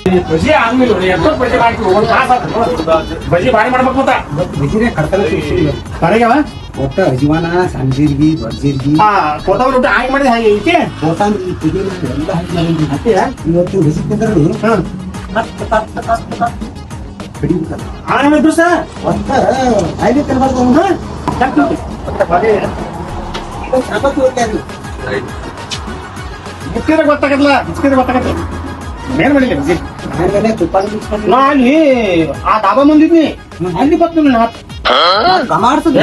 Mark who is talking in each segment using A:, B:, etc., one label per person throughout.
A: ಬಜಿ ಆಗ್ಲಿಲ್ಲ ಎಷ್ಟೋ ಬಜಿ ಮಾಡ್ತೀವಿ ಒಂದು ತಾಸ ಬಜಿ ಭಾರಿ ಮಾಡ್ಬೇಕು ಮತ್ತ
B: ಬಜಿನೇ ಕಡ್ತಲ
A: ಕರೆಗವ
B: ಒಟ್ಟ ಅಜವಾನ ಸಣ್ಣ ಜೀರಿಗೆ ದೊಡ್ಡ ಜೀರಿಗೆ
A: ಕೊತ್ತಂಬರಿ ಊಟ ಹಾಕಿ ಮಾಡಿದ ಹಾಗೆ ಐತಿ
B: ಕೋತಂಬರಿ ಪುದೀನ ಎಲ್ಲ ಹಾಕಿ ಮಾಡಿದ್ವಿ ಇವತ್ತು ಬಜಿ ತಿಂದ್ರಿ ಕಡಿಬೇಕಲ್ಲ
A: ಆಮೇಲೆ ಸರ್
B: ಒಟ್ಟ ಐದು ತಿನ್ಬಾರ್ದು
A: ಮುಖ್ಯದ ಗೊತ್ತಾಗಲ್ಲ ಮುಖ್ಯದ ಗೊತ್ತಾಗತ್ತೆ ಏನ್ ಮಾಡಿಲ್ಲ ಬಜಿ
B: ಆಮೇಲೆ ತುಪ್ಪ ಮಿಕ್ಸ್ ಮಾಡಿ
A: ನಾ ಅಲ್ಲಿ ಆ ಡಾಬಾ ಮುಂದಿದ್ನಿ ಅಲ್ಲಿ ಬತ್ತು ನಾನು
B: ಕಮಾಡ್ತದೆ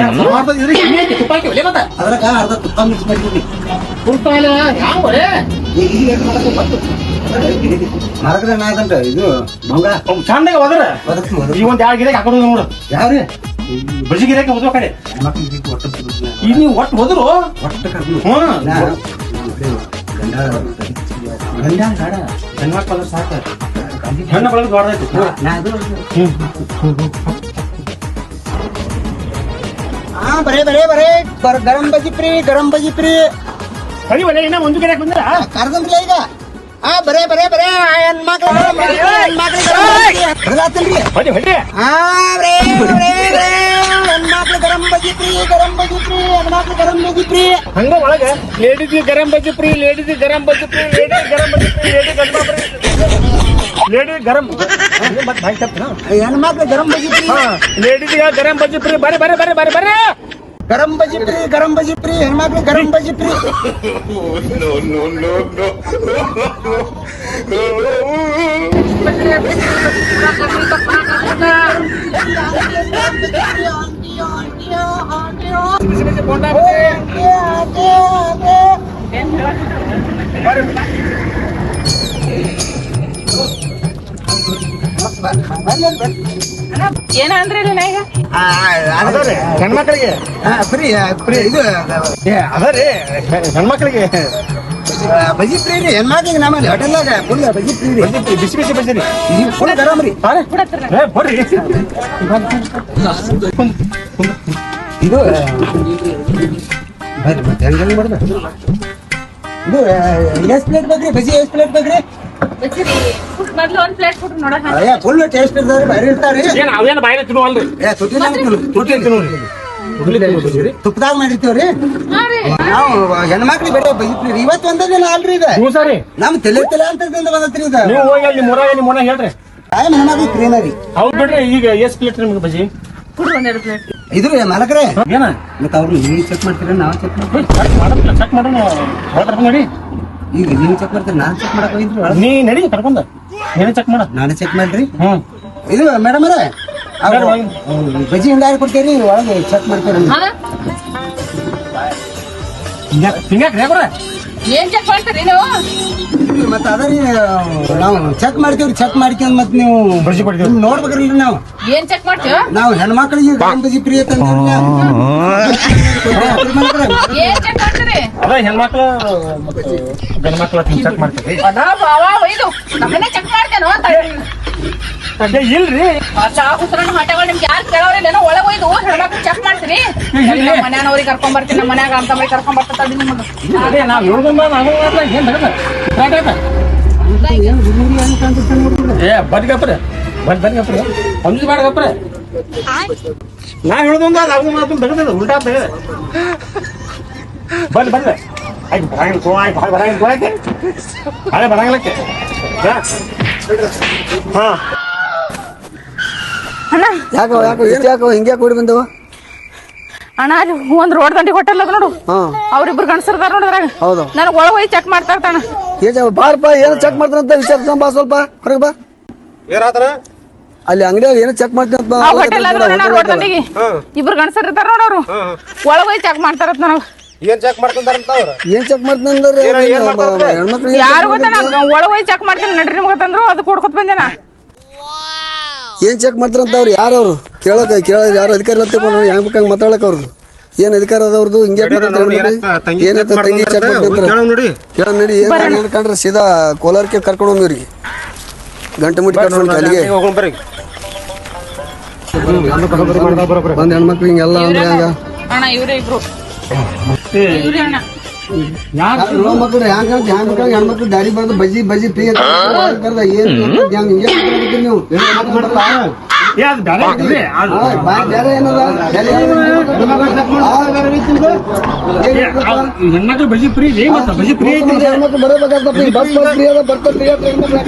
A: ತುಪ್ಪಾಕಿ ಒಲೆ ಮತ್ತ
B: ಅದ್ರಾಗ ಅರ್ಧ ತುಪ್ಪ ಮಿಕ್ಸ್ ಮಾಡಿದ್ವಿ
A: ತುಪ್ಪ ಇಲ್ಲ ಯಾವ
B: ಮರಗಡೆ ನಾದಂಟ ಇದು ಮಂಗ
A: ಚಂದಾಗ ಹೋದ್ರ ಈ ಒಂದ್ ಯಾವ ಗಿಡಕ್ಕೆ ಹಾಕೋದು ನೋಡು
B: ಯಾವ್ರಿ
A: ಬಜಿ ಗಿಡಕ್ಕೆ ಹೋದ್ವ ಕಡೆ
B: ಮಕ್ಕಳಿಗೆ ಒಟ್ಟು
A: ಈಗ ನೀವು ಒಟ್ಟು ಹೋದ್ರು
B: ಒಟ್ಟು ಕರ್ದು
A: ಗಂಡ ಗಾಡ ಹೆಣ್ಮಕ್ಳು ಸಾಕ ಹೆಣ್ಣು ಬಳಗ ದೊಡ್ಡದೈತಿ
B: ಬರೇ ಗರಂ ಬಜಿ ಫ್ರೀ
A: ಸರಿ ಒಲೆ ಇನ್ನ ಒಂದು ಗಿಡಕ್ಕೆ ಬಂದ್ರ
B: ಕರ್ದಂಗಿಲ್ಲ ಈಗ ಬರೇ ಹೆಣ್ಮಕ್ಳು
A: ಹೊಡಿ ಹೊಡಿ
B: ಹೆಣ್ಮಕ್ಳು ಗರಂ ಬಜಿ ಫ್ರೀ ಹೆಣ್ಮಕ್ಳು ಗರಂ ಬಜಿ ಫ್ರೀ
A: ಹಂಗ ಒಳಗ ಲೇಡೀಸ್ ಗರಂ ಬಜಿ ಫ್ರೀ ಲೇಡೀಸ್ ಗರಂ ಬಜಿ ಫ್ರೀ ಲೇಡೀಸ್ ಗರಂ
B: ಹೆಣ್ಮಕ್ಳು ಗರಂ ಬಜಿ ಫ್ರೀ
A: ಲೇಡೀಸ್ ಗರಂ ಬಜಿ ಫ್ರೀ ಬರ್ರಿ
B: ಗರಂ ಬಜಿ ಫ್ರೀ ಹೆಣ್ಮಕ್ಳು ಗರಂ ಬಜಿ ಫ್ರೀ
C: ಏನಂದ್ರಿ ಈಗ
A: ಅದರಿ ಹೆಣ್ಮಕ್ಳಿಗೆ
B: ಫ್ರೀ ಇದು
A: ಅದರಿ ಹೆಣ್ಮಕ್ಳಿಗೆ
B: ಬಜಿ ಫ್ರೀ ರೀ ಹೆಣ್ಮಕ್ಳಿಗೆ ನಮ್ಮಲ್ಲಿ ಹೋಟೆಲ್ನಾಗ ಫುಲ್ ಬಜಿ ಫ್ರೀ ರೀ
A: ಬಿಸಿ ಬಿಸಿ ಬಜಿ ರೀ
B: ಫುಲ್ ಗರಂ ರೀ
A: ಬರ್ರಿ
B: ಇದು ಬರ್ರಿ ಮತ್ತೆ ಹೆಂಗ್ ಮಾಡ್ಬೇಕು ಇದು ಎಷ್ಟು ಪ್ಲೇಟ್ ಬೇಕ್ರಿ ಬಜಿ ಎಷ್ಟು ಪ್ಲೇಟ್ ಬೇಕ್ರಿ
C: ಮೊದ್ಲು ಒಂದ್ ಪ್ಲೇಟ್ ಕೊಟ್ರು ನೋಡಕ್
B: ಅಯ್ಯ ಫುಲ್ ಟೇಸ್ಟ್ ಇರ್ತಾವ್ರಿ ಭಾರಿ ಇರ್ತಾವ್ರಿ
A: ಏನ್ ಅವೇನು ಬಾಯಿನ ತಿನ್ನುವಲ್ರಿ
B: ತುಪ್ಪದಾಗ ಮಾಡಿರ್ತೀವ್ರಿ ನಾವು ಹೆಣ್ಮಕ್ಳಿಗೆ ಬೇರೆ ಬಜಿ ಫ್ರೀ ಇವತ್ತು ಒಂದೇ ದಿನ ಅಲ್ರಿ ಇದು
A: ನೀವು ಸರಿ
B: ನಮ್ ತಲೆ ಅಂತ ಬಂದತ್ರಿ ಇದು
A: ನೀವು ಹೋಗಿ ಅಲ್ಲಿ ನಿಮ್ಮ ಹೇಳ್ರಿ
B: ಟೈಮ್ ಹೆಣ್ಮಕ್ಳಿಗೆ ಫ್ರೀನ ರೀ
A: ಹೌದ್ ಬಿಡ್ರಿ ಈಗ ಎಷ್ಟ್ ಪ್ಲೇಟ್ ನಿಮ್ಗೆ ಬಜಿ
C: ಕೊಡ್ರಿ ಒಂದೆರಡು ಪ್ಲೇಟ್
B: ಇದ್ರಿ ಮಲಕ್ರೆ
A: ಏನ
B: ಮತ್ತೆ ಅವ್ರು ನೀವು ಚೆಕ್ ಮಾಡ್ತೀರ ನಾವು ಚೆಕ್ ಮಾಡ್ತೀವಿ
A: ಚೆಕ್ ಮಾಡೋಣ ನೋಡಿ
B: ಈಗ ನೀವು ಚೆಕ್ ಮಾಡ್ತೀರಿ ನಾನು ಚೆಕ್ ಮಾಡಕ್ ಹೋಗಿದ್ರಿ
A: ನೀ ನಡಿ ಕರ್ಕೊಂಡ ನೀನೇ ಚೆಕ್ ಮಾಡ
B: ನಾನೇ ಚೆಕ್ ಮಾಡ್ರಿ
A: ಹ್ಮ್
B: ಇದು ಮೇಡಮ್ ಅವರೇ ಬಜಿ ಹಿಂಗಾರಿ ಕೊಡ್ತೀರಿ ಒಳಗೆ ಚೆಕ್ ಮಾಡ್ತೀರಿ
A: ಹಿಂಗ್ಯಾಕ್ರಿ ಯಾಕ್ರ
C: ಏನ್ ಚೆಕ್ ಮಾಡ್ತೀರಿ ನೀವು
B: ಮತ್ತೆ ಅದರಿ ನಾವು ಚೆಕ್ ಮಾಡ್ತೀವ್ರಿ ಚೆಕ್ ಮಾಡ್ಕೊಂಡ್ ಮತ್ತೆ ನೀವು
A: ಬಜಿ ಕೊಡ್ತೀವಿ
B: ನೋಡ್ಬೇಕ್ರಿ ನಾವು
C: ಏನ್ ಚೆಕ್ ಮಾಡ್ತೀವ
B: ನಾವು ಹೆಣ್ಮಕ್ಳಿಗೆ ಗರಂ ಬಜಿ ಫ್ರೀ ಅಂತ
C: ಏನ್ ಚೆಕ್ ಮಾಡ್ತೀರಿ
A: ಅದ ಹೆಣ್ಮಕ್ಳು ಗಂಡ್ಮಕ್ಳು ಚೆಕ್ ಮಾಡ್ತೀವಿ
C: ಒಯ್ದು ನಮ್ಮನೆ ಚೆಕ್ ಮಾಡ್ತೇನೋ
A: ಇಲ್ರಿ
C: ಚಾ ಕುಸ್ರಣ್ಣ ಹೊಟ್ಟೆಗಳು ನಿಮ್ಗೆ ಯಾರು ಕೇಳೋರಿಲ್ಲ ಒಳಗೆ ಒಯ್ದು ಹೆಣ್ಮಕ್ಳು ಚೆಕ್ ಮಾಡ್ತೀರಿ ನಮ್ಮ ಮನ್ಯಾನವ್ರಿಗೆ ಕರ್ಕೊಂಡ್ ಬರ್ತೀನಿ ನಮ್ಮ ಮನ್ಯಾಗ ಅಂತವ್ರಿಗೆ ಕರ್ಕೊಂಡ್ ಬರ್ತಾರೆ ನಿಮ್ಗೆ
A: ಅದೇ ನಾವು ಹೇಳಿದ್ರಿಂದ ನಾವು ಏನ್ ಏ ಬನ್ಗಪ್ರೆ ಬನ್ಗಪ್ರೆ ಅಂಜು ಮಾಡಗಪ್ರೆ ನಾ ಹೇಳೋದೊಂದು ಅದು ಮಾತು ತೆಗೆದ ಉಲ್ಟಾ ತೆಗೆದ ಬನ್ನಿ ಆಯ್ತು ಬರಂಗಿಲ್ಲ ಹಳೆ ಬರಂಗಿಲ್ಲಕ್ಕೆ ಹಾ
B: ಯಾಕೋ ಹಿಂಗೆ ಕೂಡಿ ಬಂದವ
C: ಅಣ್ಣ ಅಲ್ಲಿ ಒಂದ್ ರೋಡ್ ದಂಡಿ ಹೋಟೆಲ್ ಅದ ನೋಡು ಅವ್ರಿಬ್ರು ಗಂಡಸರ್ದಾರ ನೋಡಿದ್ರಾಗ
B: ಹೌದು
C: ನನಗ್ ಒಳಗೆ ಹೋಗಿ ಚೆಕ್ ಮಾಡ್ತಾ ಇರ್ತಾನ
B: ಬಾರಪ್ಪ ಏನು ಚೆಕ್ ಮಾಡ್ತಾರಂತ ವಿಚಾರ ಬಾ ಸ್ವಲ್ಪ ಹೊರಗೆ ಬಾ
A: ಏನಾದ್ರ
B: ಅಲ್ಲಿ ಅಂಗಡಿ ಏನು ಚೆಕ್ ಮಾಡ್ತೀನಿ
C: ಹೋಟೆಲ್ ರೋಡ್ ದಂಡಿಗೆ ಇಬ್ರು ಗಂಡಸರ್ ಇರ್ತಾರ ನೋಡವ್ರು ಒಳಗೆ ಹೋಗಿ ಚೆಕ್ ಮಾಡ್ತಾರತ್ ನನಗ್
A: ಏನ್ ಚೆಕ್ ಮಾಡ್ಕೊಂತಾರಂತ ಅವ್ರು
B: ಏನ್ ಚೆಕ್ ಮಾಡ್ತಂದ್ರೆ ಹೆಣ್ಮಕ್ಳು
C: ಯಾರು ಗೊತ್ತ ಒಳಗೆ ಹೋಗಿ ಚೆಕ್ ಮಾಡ್ತೀನಿ ನಡ್ರಿ ನಿಮ್ಗೆ ತಂದ್ರು ಅದು ಕೊಡ್ಕೊತ ಬಂದೇನ
B: ಏನ್ ಚೆಕ್ ಮಾಡ್ತಾರಂತ ಅವ್ರು ಯಾರು ಅವ್ರು ಕೇಳ ಯಾರು ಅಧಿಕಾರಿ ಅಂತ ಹೆಂಗ್ ಬೇಕಂಗ್ ಮಾತಾಡಕ್ ಅವ್ರದ್ದು ಏನ್ ಅಧಿಕಾರ ಅದವ್ರದ್ದು ಹಿಂಗೆ ಏನಂತ ತಂಗಿ ಚೆಕ್ ಮಾಡ್ತಾರೆ ಕೇಳ ನೋಡಿ ಏನ್ ಕಂಡ್ರೆ ಸೀದಾ ಕೋಲಾರಕ್ಕೆ ಕರ್ಕೊಂಡು ಹೋಗ್ರಿ ಗಂಟೆ ಮುಟ್ಟಿ ಕರ್ಕೊಂಡು ಅಲ್ಲಿಗೆ ಒಂದ್ ಹೆಣ್ಮಕ್ಳು ಹಿಂಗೆಲ್ಲ ಅಂದ್ರೆ ಹಂಗ
C: ಅಣ್ಣ ಇವ್ರೇ ಇಬ್ರು ಇವ್ರೇ ಅಣ್ಣ
A: ಯಾರು
B: ಮಕ್ಕಳು ಹೆಣ್ಮಕ್ಳು ದಾರಿ ಬಂದು ಬಜಿ ಫ್ರೀ ಅಂತ ಏನ್ ಹಿಂಗೆ ನೀವು
A: ಅದು ಬೇರೆ ಐತ್ರಿ ಅದು
B: ಬೇರೆ ಏನದ
A: ಹೆಣ್ಮಕ್ಳು ಬಜಿ ಫ್ರೀ ರೀ ಮತ್ತೆ ಬಜಿ ಫ್ರೀ ಐತಿ
B: ಹೆಣ್ಮಕ್ಳು ಬರಬೇಕಾಗ್ತಪ್ಪ ಬಸ್ ಫ್ರೀ ಅದ ಬರ್ತಾರೆ ಫ್ರೀ ಅಂತ ಹೆಣ್ಮಕ್ಳು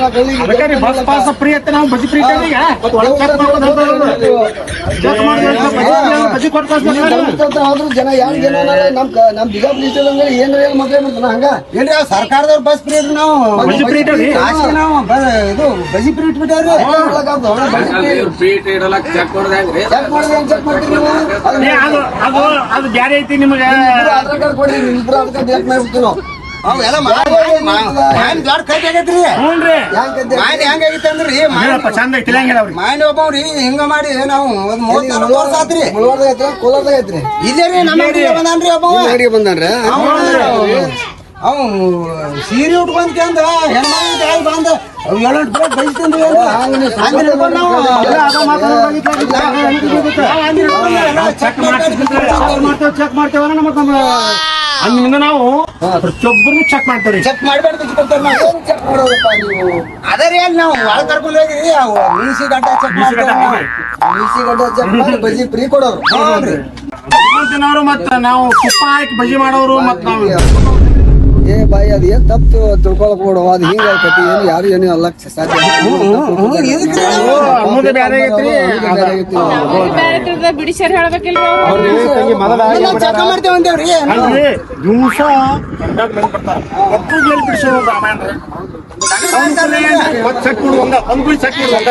B: ಆ ಕಡೆಗೆ
A: ಅದಕ್ಕೆ ಬಸ್ ಪಾಸ್ ಫ್ರೀ ಐತೆ ನಾವು ಬಜಿ ಫ್ರೀ ಐತೆ ಈಗ ಮತ್ತೆ ಒಳಗೆ ಬಜಿ ಕೊಟ್ಟು
B: ಆದ್ರೂ ಜನ ಯಾರು ಜನ ನಮ್ ಬಿಜಾಪುರ ಇಷ್ಟದಂಗ ಏನ್ ಮದ್ವೆ ಮಾಡ್ತಾನ ಹಂಗ
D: ಏನ್ರಿ ಸರ್ಕಾರದವ್ರು ಬಸ್ ಫ್ರೀ ಇದ್ರು ನಾವು
A: ಬಜಿ ಫ್ರೀ ಐತೆ
D: ನಾವು ಇದು ಬಸ್ ಫ್ರೀ ಇಟ್ಬಿಟ್ಟಾರ್ರಿ
B: ಚೆಕ್ ಮಾಡ್ತೀರಿ ನೀವು
A: ಅದು ಅದು ಅದು ಬ್ಯಾರೆ ಐತಿ ನಿಮಗೆ
B: ಆಧಾರ್ ಕಾರ್ಡ್ ಕೊಡ್ರಿ ನಿಮ್ಮಿಬ್ರು ಆಧಾರ್ ಕಾರ್ಡ್ ಚೆಕ್ ಮಾಡ್ಬಿಡ್ತೀವಿ ನಾವು
D: ಅವೆಲ್ಲ ದೊಡ್ಡ ಕೈ ಆಗೈತ್ರಿ
A: ಹ್ಞೂನ್ರಿ
D: ಮಾಹಿತಿ ಹೆಂಗಾಗಿತ್ತು ಅಂದ್ರಿ
A: ಹೇಳಪ್ಪ ಚಂದ ಐತಿ ತಿಳಿಯಂಗಿಲ್ಲ ಅವ್ರಿಗೆ
D: ಮಾಹಿತಿ ಒಬ್ಬವ್ರಿ ಹಿಂಗ ಮಾಡಿ ನಾವು 34 ವರ್ಷ ಆತ್ರಿ
B: ಮುಳವಾರ್ದಾಗ ಐತ್ರಿ ಕೋಲಾರದಾಗ ಐತ್ರಿ
D: ಇಲ್ಲೇ ರೀ ನಮ್ಮ ಅಂಗಡಿಗೆ ಬಂದಾನ್ರಿ ಒಬ್ಬವ
B: ಅಂಗಡಿಗೆ ಬಂದಾನ್ರಿ
D: ಅವ್ ಸೀರೆ ಉಟ್ಕೊಂಡ್ಕಂದ ಹೆಣ್ಮಕ್ಳು ಬಂದ ಏಳೆಂಟು ರೂಪಾಯಿ ಬೈಸ್ತೇನ್ರಿ
A: ಚೆಕ್ ಮಾಡ್ತೇವ ನಮ್ಮ ಅಂದಿಂದ ನಾವು ಪ್ರತಿಯೊಬ್ಬರು ಚೆಕ್ ಮಾಡ್ತೇವ್ರಿ
D: ಚೆಕ್ ಮಾಡ್ಬೇಡ್ದು
B: ಚೆಕ್ ಮಾಡೋದಪ್ಪ ನೀವು
D: ಅದೇ ರೀ ಅಲ್ಲಿ ನಾವು ಒಳಗೆ ಕರ್ಕೊಂಡು ಹೋಗಿ ಅವು ಮೀಸಿ ಗಡ್ಡ ಚೆಕ್ ಮಾಡ್ತೇವೆ
B: ಬಿಸಿ ಗಡ್ಡೆ ಚೆಕ್ ಮಾಡಿ ಬಜಿ ಫ್ರೀ ಕೊಡೋರು
A: ತಿನ್ನೋರು ಮತ್ತ ನಾವು ತುಪ್ಪ ಹಾಕಿ ಬಜಿ ಮಾಡೋರು ಮತ್ತ ನಾವು
B: ಏ ಬಾಯಿ ಅದ್ ಏನ್ ತಪ್ಪು ತಿಳ್ಕೊಳಕ್ ಕೊಡುವ ಅದು ಹಿಂಗ ಆಯ್ತತಿ ಏನು ಯಾರು ಏನು ಅಲ್ಲಕ್ ಸಾಧ್ಯ
A: ಅನ್ನೋದೇ ಬ್ಯಾರೆ ಆಗೈತ್ರಿ
C: ಬಿಡಿಸರ್ ಹೇಳ್ಬೇಕಿಲ್ರಿ
D: ಚೆಕ್ ಮಾಡ್ತೇವೆ ಅಂತೇವ್ರಿ
A: ಅಲ್ರಿ ದಿವಸ ಒಬ್ಬರು ಎಲ್ಲಿ ಬಿಡಿಸೋ ರಾಮಾಯಣ ಚೆಕ್ ಮಾಡುವಂಗ ಒಂದು ಚೆಕ್ ಮಾಡುವಂಗ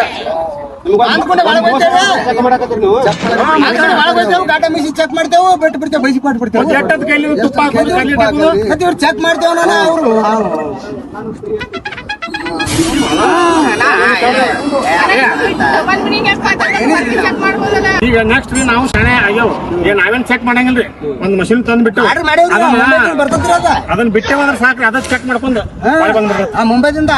D: ಅಂದ್ಕೊಂಡೆ ಒಳಗೆ ಹೋಗ್ತೇವೆ ಗಾಟ ಮಿಸಿ ಚೆಕ್ ಮಾಡ್ತೇವೆ ಬಿಟ್ಟು ಬಿಡ್ತೇವೆ ಬೈಸಿ ಕೊಟ್ಟು ಬಿಡ್ತೇವೆ
A: ಎಟ್ಟದ ಕೈಲಿ ತುಪ್ಪ ಹಾಕೋದು ಕೈಲಿ ಹಾಕೋದು
D: ಮತ್ತೆ ಇವ್ರು ಚೆಕ್ ಮಾಡ್ತೇವಲ್ಲ ಅವರು
C: ಚೆಕ್ ಮಾಡ್ಬೋದಲ್ಲ
A: ಈಗ ನೆಕ್ಸ್ಟ್ ನಾವು ಶಾಣೆ ಆಗ್ಯಾವ ಈಗ ನಾವೇನ್ ಚೆಕ್ ಮಾಡಂಗಿಲ್ರಿ ಒಂದ್ ಮಷಿನ್ ತಂದ್ ಬಿಟ್ಟು
D: ಆರ್ಡರ್ ಮಾಡೇವ್ರಿ ಬರ್ತದ್ರಿ ಅದ
A: ಅದನ್ನ ಬಿಟ್ಟೇವಂದ್ರೆ ಸಾಕ್ರಿ ಅದ ಚೆಕ್ ಮಾಡ್ಕೊಂಡು ಒಳಗ್ ಬಂದ್ಬಿಡ್ತೈತಿ.
D: ಮುಂಬೈದಿಂದ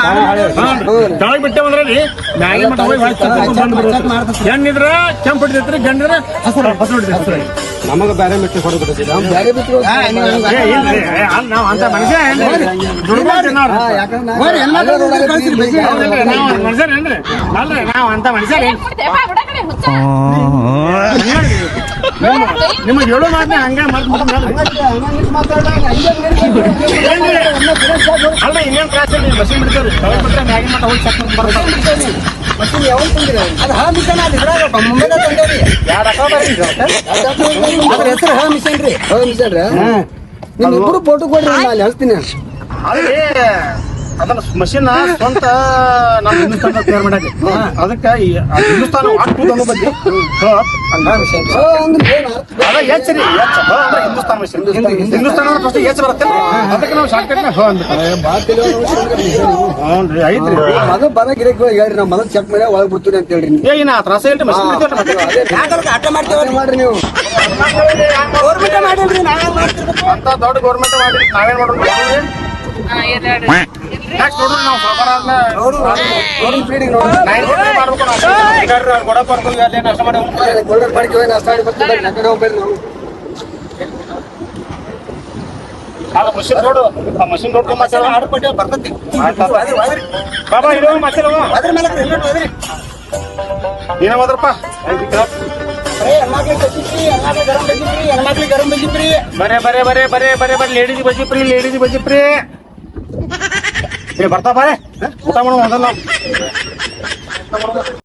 A: ಕೆಳಗ್ ಬಿಟ್ಟೇವಂದ್ರಲ್ಲಿ ಮ್ಯಾಗಿನ ಮಟ್ಟ ಹೋಗಿ ಹೊರಗ್ ಚೆಕ್ ಬಂದ್ಬಿಡ್ತೈತಿ. ಹೆಣ್ಣಿದ್ರ ಕೆಂಪ್ ಹಿಡಿದೈತ್ರಿ ಗಂಡಿದ್ರ ಹಸಿರು ಹಿಡಿದೈತ್ರಿ.
D: ನಮಗೆ ಬೇರೆ ಮೆಟ್ಟಿ ಹೊರಬಿಡ್ತೈತಿ
B: ಬೇರೆ ಬಿಟ್ಟು
A: ನಾವ್ ಅಂತ ಮನುಷ್ಯ ಏನ್ರಿ ದುಡ್ಡು ತಿನ್ನೋರು. ಹೌದಿಲ್ರಿ, ನಾವ್ ಮನುಷ್ಯರೇನ್ರಿ ಅಲ್ರಿ ನಾವ್ ಅಂತ ಮನುಷ್ಯ ನಿಮಗೆ ಹೇಳೋ ಮಾತನ್ನ ಹಂಗ ಅಲ್ಲ ಇನ್ನೇನ್ ಕ್ಲಾಸ್ ಮಷಿನ್ ಬಿಡ್ತೇವ್ರಿ ಬಿಟ್ರೆ ಮ್ಯಾಗಿನ ಮಟ್ಟ ಹೋಗಿ ಚೆಕ್ ಬರ್ತಾರೆ
D: ಅದು ಹಳ ಮಿಷನ್ ಅದು ಇದ್ರಾಗಪ್ಪ ಮುಂಬೈದಾಗ ತಂದೇವ್ರಿ
A: ಯಾರ
D: ಅದ್ರ ಹೆಸರು ಹಳ ಮಿಷನ್ ರೀ
B: ನಿಮ್ ಇಬ್ರು ಫೋಟೋ ಕೊಡ್ರಿ ನಾ ಅಲ್ಲಿ ಹಚ್ತೀನಿ
A: ಅದೇ ಅದನ್ನ ಮಷಿನ್ ಸ್ವಂತ ನಾನು ಹಿಂದೂಸ್ತಾನ ತಯಾರು ಮಾಡಾಕ ಅದಕ್ಕೆ ಹಿಂದೂಸ್ತಾನ ಅನ್ನೋ ಬಗ್ಗೆ
B: ಅಂದ್ರೆ ಏನ್ ಅರ್ಥ?
A: ಅದ ಎಚ್ ರೀ ಎಚ್ ಅಂದ್ರೆ Hindustan machine Hindustan first H ಬರುತ್ತೆ ಅದಕ್ಕೆ ನಾವು ಶಾರ್ಟ್ ಕಟ್
B: ಬಾಳ
A: ಹ್ಞೂ ಐತ್ರಿ
B: ಮೊದಲು ಬರ ಗಿರಕ್ ಹೇಳ್ರಿ ನಾ ಮೊದಲು ಚೆಕ್ ಮಾಡಿ ಒಳಗ್ ಬಿಡ್ತೀನಿ ಅಂತ ಹೇಳ್ರಿ ನೀವು.
A: ಏನ ತ್ರಾಸ ಇಲ್ರಿ ಮಷಿನ್
D: ಯಾಕಂದ್ರೆ ಆಟ ಮಾಡ್ತೇವ್ರಿ
B: ಮಾಡ್ರಿ ನೀವು
D: ಗೌರ್ಮೆಂಟ್ ಮಾಡಿಲ್ರಿ ನಾವೇ ಮಾಡ್ತಿರ್ಬೇಕು
A: ಅಂತ ದೊಡ್ಡ ಗೌರ್ಮೆಂಟ್ ಮಾಡಿ ನಾವೇನ್ ಮಾಡೋದು ಯಾಕೆ ನೋಡ್ರಿ ನಾವು ಸಾಕಾರ ಮಾಡ್ಬೇಕು ಕೊಡಪ್ಪ ಅಲ್ಲಿ ನಷ್ಟ ಮಾಡಿ
B: ಗೋಲ್ಡನ್ ಪಾರ್ಕ್ ಹೋಗಿ ನಾಷ್ಟ ಮಾಡಿ ಬರ್ತೀವಿ ಆ ಕಡೆ ಹೋಗ್ಬೇಡ್ರಿ ನಾವು
A: ಅದು ಮಷಿನ್ ನೋಡು ಆ ಮಷಿನ್ ನೋಡ್ಕೊಂಡ್ ಮಸಾಲ
D: ಆರ್ಡರ್ ಕೊಟ್ಟೇವ್ ಬರ್ತೈತಿ
A: ಬಾಬಾ ಇರೋ ಮಸಾಲ
D: ಅದ್ರ ಮೇಲೆ ರಿಲೇಟ್ ಹೋದ್ರಿ
A: ಏನ ಹೋದ್ರಪ್ಪ
D: ಹೆಣ್ಮಕ್ಳಿಗೆ ಗರಂ ಬಜ್ಜಿ ಫ್ರೀ
A: ಬರೇ ಲೇಡೀಸ್ ಬಜ್ಜಿ ಫ್ರೀ ಬರ್ತಾ ಬಾರೆ ಊಟ ಮಾಡೋಣ ಮೊದಲು